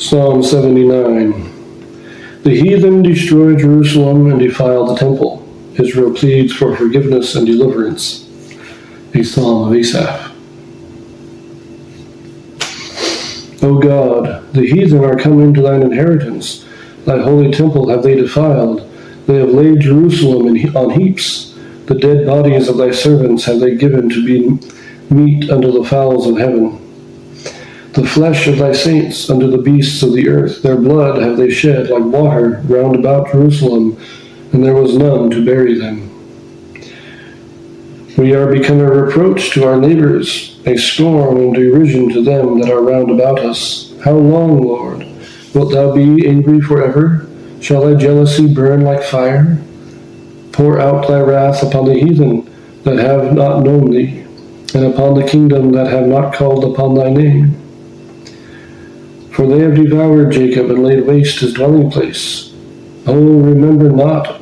Psalm 79. The heathen destroy Jerusalem and defile the temple. Israel pleads for forgiveness and deliverance. A Psalm of Asaph. O God, the heathen are come into thine inheritance. Thy holy temple have they defiled. They have laid Jerusalem on heaps. The dead bodies of thy servants have they given to be meat unto the fowls of heaven. The flesh of thy saints unto the beasts of the earth. Their blood have they shed like water round about Jerusalem, and there was none to bury them. We are become a reproach to our neighbors, a scorn and derision to them that are round about us. How long, Lord? Wilt thou be angry forever? Shall thy jealousy burn like fire? Pour out thy wrath upon the heathen that have not known thee, and upon the kingdom that have not called upon thy name. For they have devoured Jacob and laid waste his dwelling place. Oh, remember not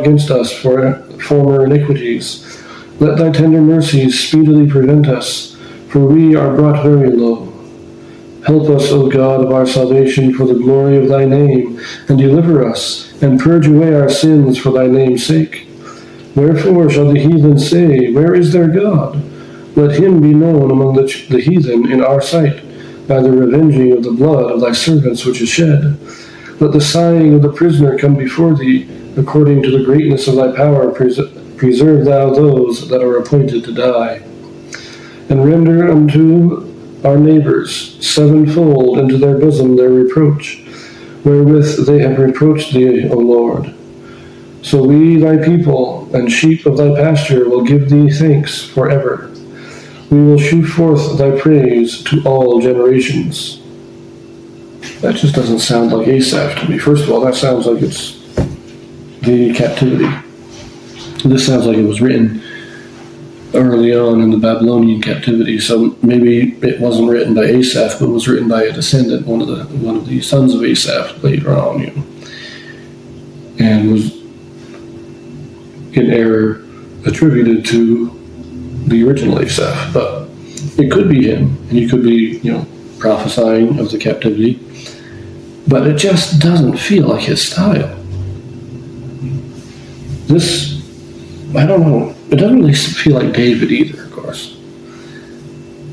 against us for former iniquities. Let thy tender mercies speedily prevent us, for we are brought very low. Help us, O God of our salvation, for the glory of thy name, and deliver us, and purge away our sins for thy name's sake. Wherefore shall the heathen say, Where is their God? Let him be known among the heathen in our sight, by the revenging of the blood of thy servants which is shed. Let the sighing of the prisoner come before thee, according to the greatness of thy power. Preserve thou those that are appointed to die. And render unto our neighbors sevenfold into their bosom their reproach, wherewith they have reproached thee, O Lord. So we, thy people, and sheep of thy pasture, will give thee thanks forever. We will shew forth thy praise to all generations. That just doesn't sound like Asaph to me. First of all, that sounds like it's the captivity. This sounds like it was written early on in the Babylonian captivity, so maybe it wasn't written by Asaph, but was written by a descendant, one of the sons of Asaph later on, and was in error attributed to the original Asaph. But it could be him, and he could be, prophesying of the captivity, but it just doesn't feel like his style. This, I don't know, it doesn't really feel like David either, of course.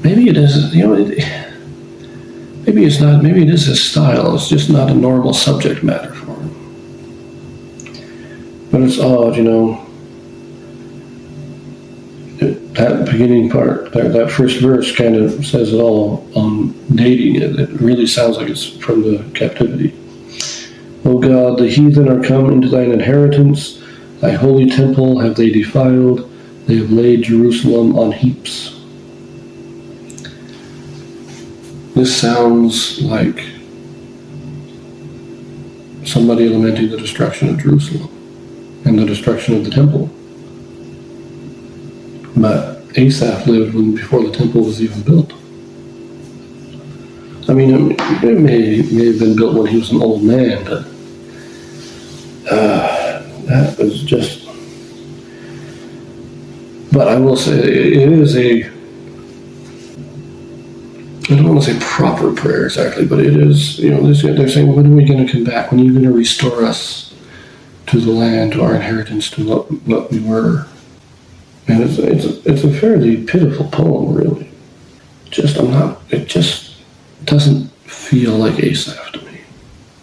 Maybe it is, maybe it's not, maybe it is his style, it's just not a normal subject matter for him. But it's odd, that beginning part, that first verse kind of says it all on dating it. It really sounds like it's from the captivity. O God, the heathen are come into thine inheritance. Thy holy temple have they defiled. They have laid Jerusalem on heaps. This sounds like somebody lamenting the destruction of Jerusalem and the destruction of the temple. But Asaph lived before the temple was even built. I mean, it may have been built when he was an old man, but that was just... But I will say, it is I don't want to say proper prayer exactly, but it is, they're saying, when are we going to come back? When are you going to restore us to the land, to our inheritance, to what we were? And it's a fairly pitiful poem, really. It just doesn't feel like Asaph.